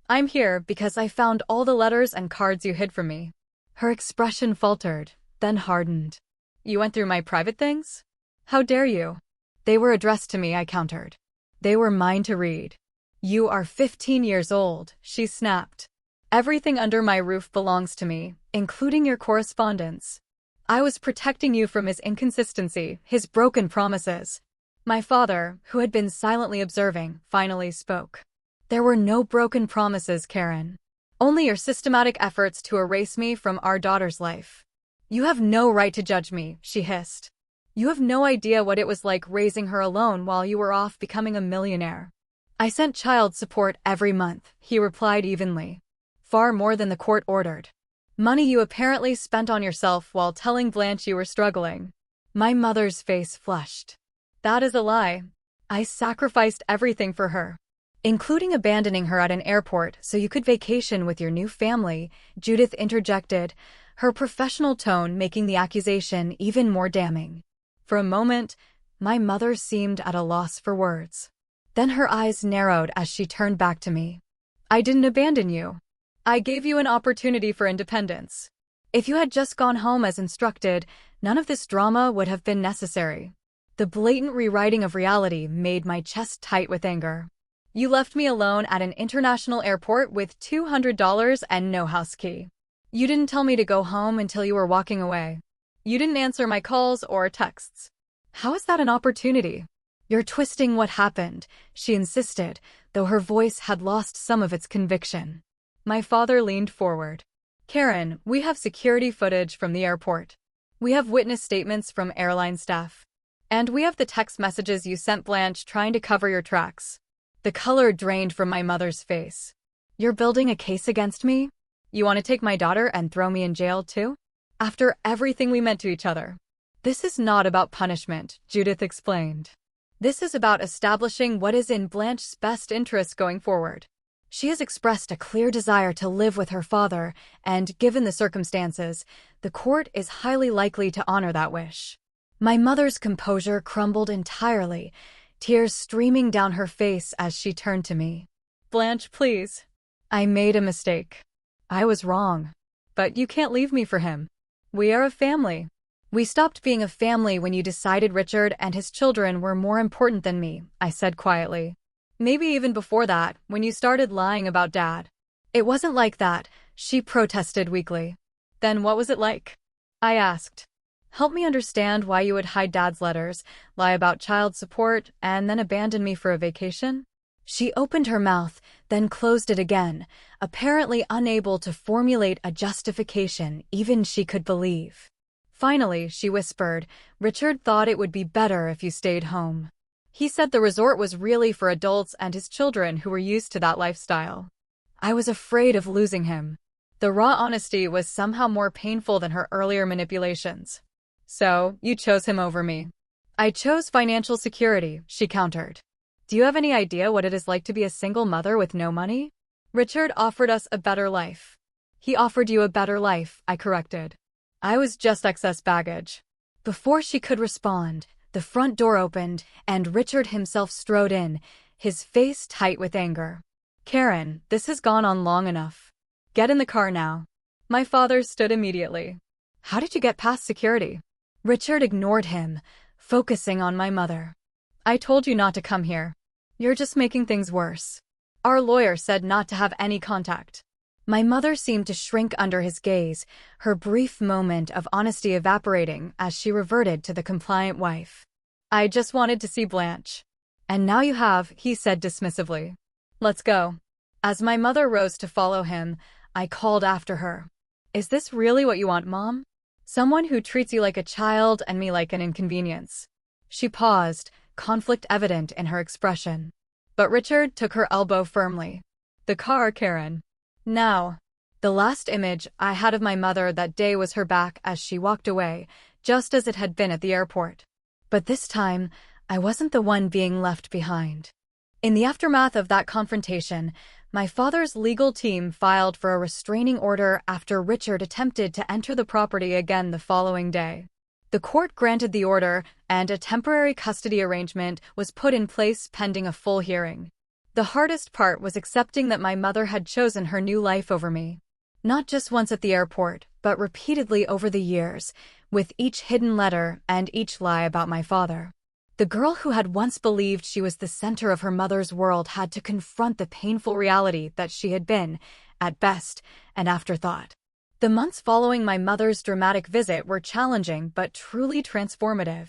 I'm here because I found all the letters and cards you hid from me." Her expression faltered, then hardened. "You went through my private things? How dare you?" "They were addressed to me," I countered. "They were mine to read." "You are 15 years old," she snapped. "Everything under my roof belongs to me, including your correspondence. I was protecting you from his inconsistency, his broken promises." My father, who had been silently observing, finally spoke. "There were no broken promises, Karen. Only your systematic efforts to erase me from our daughter's life." "You have no right to judge me," she hissed. "You have no idea what it was like raising her alone while you were off becoming a millionaire." "I sent child support every month," he replied evenly. "Far more than the court ordered. Money you apparently spent on yourself while telling Blanche you were struggling." My mother's face flushed. "That is a lie. I sacrificed everything for her, including abandoning her at an airport so you could vacation with your new family," Judith interjected, her professional tone making the accusation even more damning. For a moment, my mother seemed at a loss for words. Then her eyes narrowed as she turned back to me. "I didn't abandon you. I gave you an opportunity for independence. If you had just gone home as instructed, none of this drama would have been necessary." The blatant rewriting of reality made my chest tight with anger. "You left me alone at an international airport with $200 and no house key. You didn't tell me to go home until you were walking away. You didn't answer my calls or texts. How is that an opportunity? "You're twisting what happened," she insisted, though her voice had lost some of its conviction. My father leaned forward. "Karen, we have security footage from the airport. We have witness statements from airline staff. And we have the text messages you sent Blanche trying to cover your tracks." The color drained from my mother's face. "You're building a case against me? You want to take my daughter and throw me in jail too? After everything we meant to each other?" "This is not about punishment," Judith explained. "This is about establishing what is in Blanche's best interest going forward. She has expressed a clear desire to live with her father, and given the circumstances, the court is highly likely to honor that wish." My mother's composure crumbled entirely, tears streaming down her face as she turned to me. "Blanche, please. I made a mistake. I was wrong. But you can't leave me for him. We are a family." "We stopped being a family when you decided Richard and his children were more important than me," I said quietly. "Maybe even before that, when you started lying about Dad." "It wasn't like that," she protested weakly. "Then what was it like?" I asked. "Help me understand why you would hide Dad's letters, lie about child support, and then abandon me for a vacation?" She opened her mouth, then closed it again, apparently unable to formulate a justification even she could believe. Finally, she whispered, "Richard thought it would be better if you stayed home. He said the resort was really for adults and his children who were used to that lifestyle." I was afraid of losing him. The raw honesty was somehow more painful than her earlier manipulations. "So, you chose him over me." "I chose financial security," she countered. "Do you have any idea what it is like to be a single mother with no money?" "Richard offered us a better life." "He offered you a better life," I corrected. "I was just excess baggage." Before she could respond, the front door opened, and Richard himself strode in, his face tight with anger. "Karen, this has gone on long enough. Get in the car now." My father stood immediately. "How did you get past security?" Richard ignored him, focusing on my mother. "I told you not to come here. You're just making things worse. Our lawyer said not to have any contact." My mother seemed to shrink under his gaze, her brief moment of honesty evaporating as she reverted to the compliant wife. "I just wanted to see Blanche." "And now you have," he said dismissively. "Let's go." As my mother rose to follow him, I called after her. "Is this really what you want, Mom? Someone who treats you like a child and me like an inconvenience?" She paused, conflict evident in her expression. But Richard took her elbow firmly. "The car, Karen." Now. The last image I had of my mother that day was her back as she walked away, just as it had been at the airport. But this time, I wasn't the one being left behind. In the aftermath of that confrontation, my father's legal team filed for a restraining order after Richard attempted to enter the property again the following day. The court granted the order, and a temporary custody arrangement was put in place pending a full hearing. The hardest part was accepting that my mother had chosen her new life over me. Not just once at the airport, but repeatedly over the years, with each hidden letter and each lie about my father. The girl who had once believed she was the center of her mother's world had to confront the painful reality that she had been, at best, an afterthought. The months following my mother's dramatic visit were challenging but truly transformative.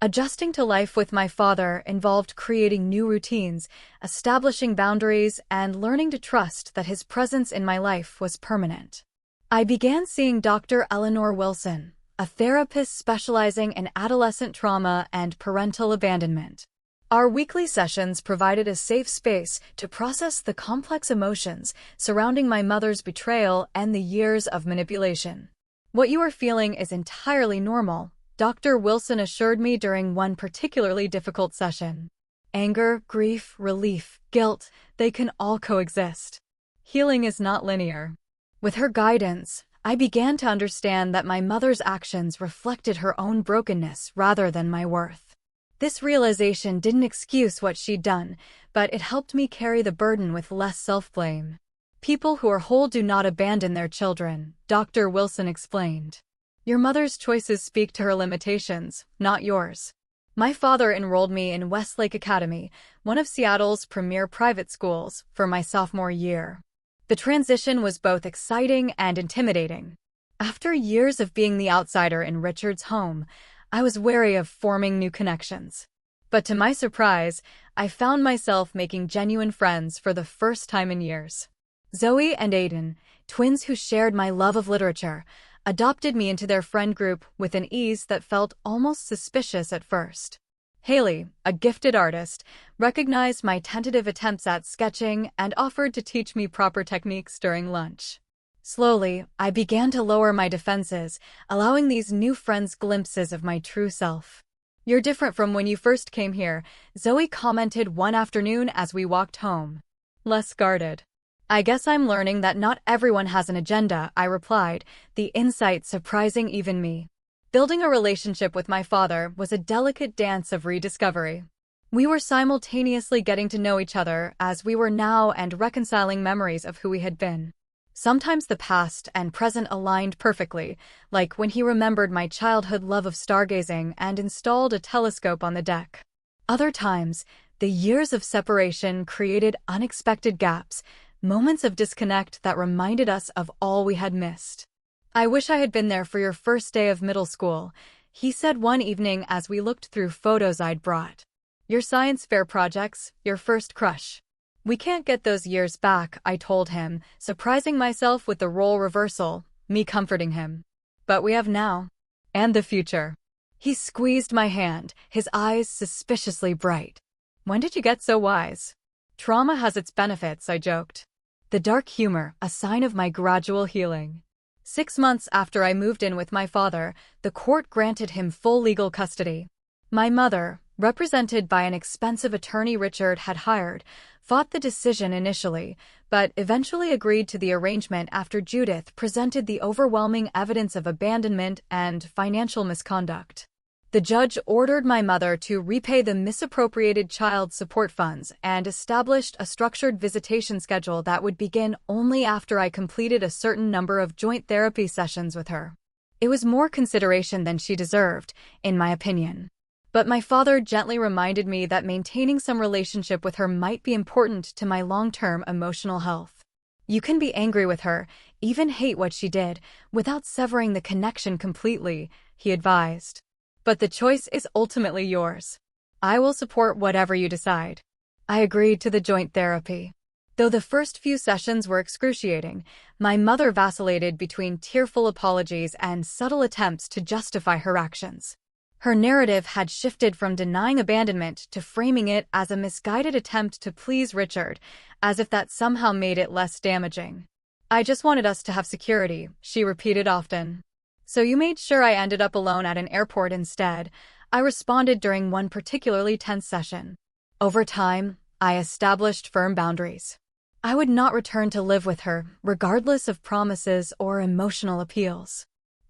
Adjusting to life with my father involved creating new routines, establishing boundaries, and learning to trust that his presence in my life was permanent. I began seeing Dr. Eleanor Wilson, a therapist specializing in adolescent trauma and parental abandonment. Our weekly sessions provided a safe space to process the complex emotions surrounding my mother's betrayal and the years of manipulation. "What you are feeling is entirely normal," Dr. Wilson assured me during one particularly difficult session. "Anger, grief, relief, guilt, they can all coexist. Healing is not linear." With her guidance, I began to understand that my mother's actions reflected her own brokenness rather than my worth. This realization didn't excuse what she'd done, but it helped me carry the burden with less self-blame. "People who are whole do not abandon their children," Dr. Wilson explained. "Your mother's choices speak to her limitations, not yours." My father enrolled me in Westlake Academy, one of Seattle's premier private schools, for my sophomore year. The transition was both exciting and intimidating. After years of being the outsider in Richard's home, I was wary of forming new connections. But to my surprise, I found myself making genuine friends for the first time in years. Zoe and Aiden, twins who shared my love of literature, adopted me into their friend group with an ease that felt almost suspicious at first. Haley, a gifted artist, recognized my tentative attempts at sketching and offered to teach me proper techniques during lunch. Slowly, I began to lower my defenses, allowing these new friends glimpses of my true self. "You're different from when you first came here," Zoe commented one afternoon as we walked home. "Less guarded." "I guess I'm learning that not everyone has an agenda," I replied, the insight surprising even me. Building a relationship with my father was a delicate dance of rediscovery. We were simultaneously getting to know each other as we were now and reconciling memories of who we had been. Sometimes the past and present aligned perfectly, like when he remembered my childhood love of stargazing and installed a telescope on the deck. Other times, the years of separation created unexpected gaps, moments of disconnect that reminded us of all we had missed. "I wish I had been there for your first day of middle school," he said one evening as we looked through photos I'd brought. "Your science fair projects, your first crush." "We can't get those years back," I told him, surprising myself with the role reversal, me comforting him. "But we have now. And the future." He squeezed my hand, his eyes suspiciously bright. "When did you get so wise?" "Trauma has its benefits," I joked. The dark humor, a sign of my gradual healing. 6 months after I moved in with my father, the court granted him full legal custody. My mother, represented by an expensive attorney Richard had hired, fought the decision initially, but eventually agreed to the arrangement after Judith presented the overwhelming evidence of abandonment and financial misconduct. The judge ordered my mother to repay the misappropriated child support funds and established a structured visitation schedule that would begin only after I completed a certain number of joint therapy sessions with her. It was more consideration than she deserved, in my opinion. But my father gently reminded me that maintaining some relationship with her might be important to my long-term emotional health. "You can be angry with her, even hate what she did, without severing the connection completely," he advised. "But the choice is ultimately yours. I will support whatever you decide." I agreed to the joint therapy. Though the first few sessions were excruciating, my mother vacillated between tearful apologies and subtle attempts to justify her actions. Her narrative had shifted from denying abandonment to framing it as a misguided attempt to please Richard, as if that somehow made it less damaging. "I just wanted us to have security," she repeated often. "So you made sure I ended up alone at an airport instead," I responded during one particularly tense session. Over time, I established firm boundaries. I would not return to live with her, regardless of promises or emotional appeals.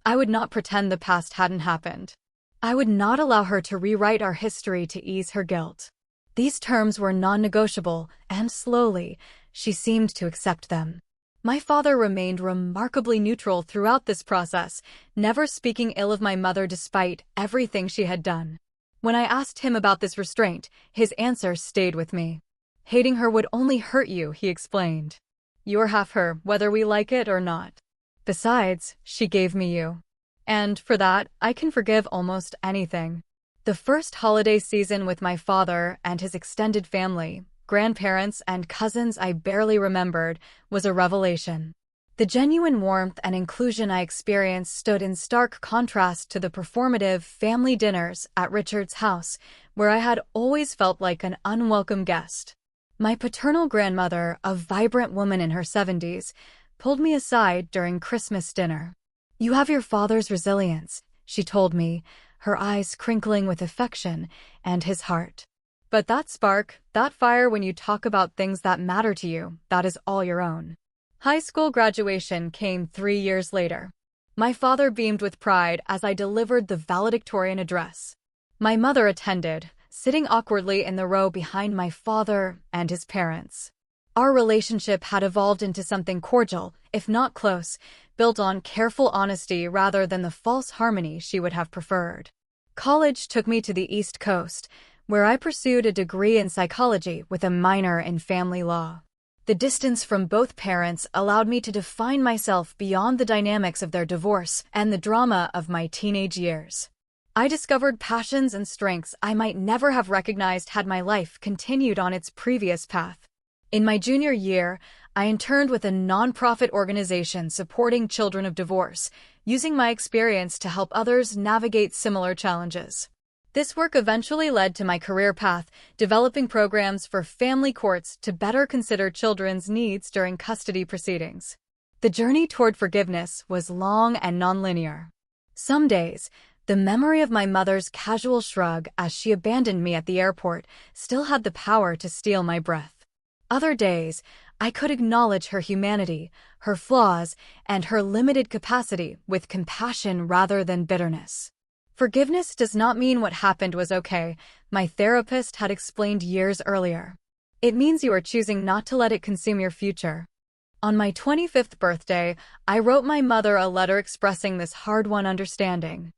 I would not pretend the past hadn't happened. I would not allow her to rewrite our history to ease her guilt. These terms were non-negotiable, and slowly, she seemed to accept them. My father remained remarkably neutral throughout this process, never speaking ill of my mother despite everything she had done. When I asked him about this restraint, his answer stayed with me. "Hating her would only hurt you," he explained. "You're half her, whether we like it or not. Besides, she gave me you. And for that, I can forgive almost anything." The first holiday season with my father and his extended family, grandparents and cousins I barely remembered, was a revelation. The genuine warmth and inclusion I experienced stood in stark contrast to the performative family dinners at Richard's house, where I had always felt like an unwelcome guest. My paternal grandmother, a vibrant woman in her 70s, pulled me aside during Christmas dinner. "You have your father's resilience," she told me, her eyes crinkling with affection, "and his heart. But that spark, that fire when you talk about things that matter to you, that is all your own." High school graduation came 3 years later. My father beamed with pride as I delivered the valedictorian address. My mother attended, sitting awkwardly in the row behind my father and his parents. Our relationship had evolved into something cordial, if not close, built on careful honesty rather than the false harmony she would have preferred. College took me to the East Coast, where I pursued a degree in psychology with a minor in family law. The distance from both parents allowed me to define myself beyond the dynamics of their divorce and the drama of my teenage years. I discovered passions and strengths I might never have recognized had my life continued on its previous path. In my junior year, I interned with a nonprofit organization supporting children of divorce, using my experience to help others navigate similar challenges. This work eventually led to my career path, developing programs for family courts to better consider children's needs during custody proceedings. The journey toward forgiveness was long and nonlinear. Some days, the memory of my mother's casual shrug as she abandoned me at the airport still had the power to steal my breath. Other days, I could acknowledge her humanity, her flaws, and her limited capacity with compassion rather than bitterness. Forgiveness does not mean what happened was okay, my therapist had explained years earlier. It means you are choosing not to let it consume your future. On my 25th birthday, I wrote my mother a letter expressing this hard-won understanding.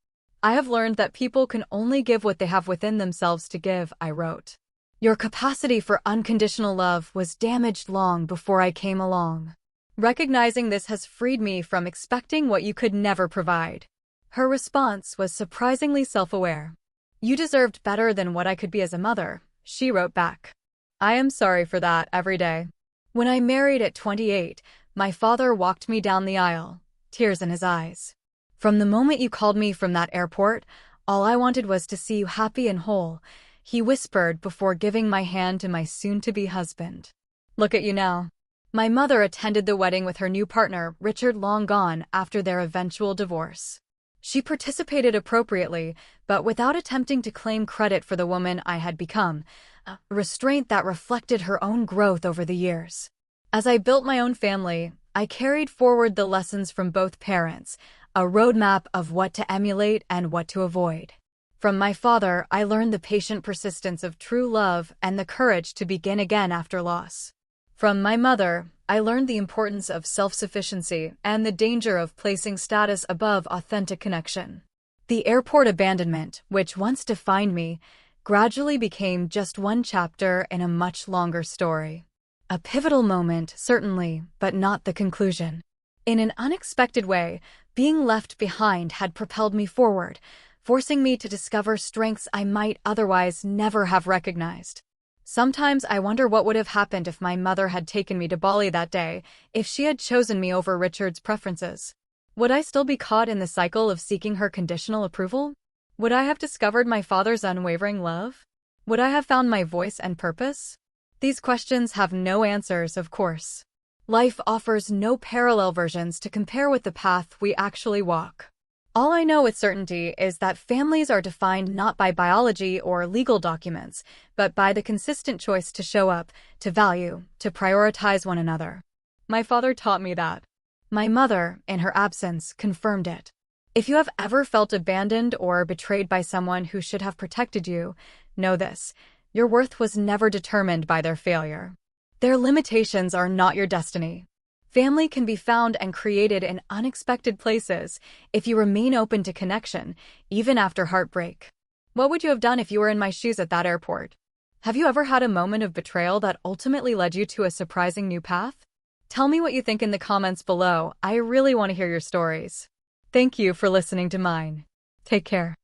I have learned that people can only give what they have within themselves to give, I wrote. Your capacity for unconditional love was damaged long before I came along. Recognizing this has freed me from expecting what you could never provide. Her response was surprisingly self-aware. You deserved better than what I could be as a mother, she wrote back. I am sorry for that every day. When I married at 28, my father walked me down the aisle, tears in his eyes. From the moment you called me from that airport, all I wanted was to see you happy and whole, he whispered before giving my hand to my soon-to-be husband. Look at you now. My mother attended the wedding with her new partner, Richard, long gone after their eventual divorce. She participated appropriately, but without attempting to claim credit for the woman I had become, a restraint that reflected her own growth over the years. As I built my own family, I carried forward the lessons from both parents, a roadmap of what to emulate and what to avoid. From my father, I learned the patient persistence of true love and the courage to begin again after loss. From my mother, I learned the importance of self-sufficiency and the danger of placing status above authentic connection. The airport abandonment, which once defined me, gradually became just one chapter in a much longer story. A pivotal moment, certainly, but not the conclusion. In an unexpected way, being left behind had propelled me forward, forcing me to discover strengths I might otherwise never have recognized. Sometimes I wonder what would have happened if my mother had taken me to Bali that day, if she had chosen me over Richard's preferences. Would I still be caught in the cycle of seeking her conditional approval? Would I have discovered my father's unwavering love? Would I have found my voice and purpose? These questions have no answers, of course. Life offers no parallel versions to compare with the path we actually walk. All I know with certainty is that families are defined not by biology or legal documents, but by the consistent choice to show up, to value, to prioritize one another. My father taught me that. My mother, in her absence, confirmed it. If you have ever felt abandoned or betrayed by someone who should have protected you, know this: your worth was never determined by their failure. Their limitations are not your destiny. Family can be found and created in unexpected places if you remain open to connection, even after heartbreak. What would you have done if you were in my shoes at that airport? Have you ever had a moment of betrayal that ultimately led you to a surprising new path? Tell me what you think in the comments below. I really want to hear your stories. Thank you for listening to mine. Take care.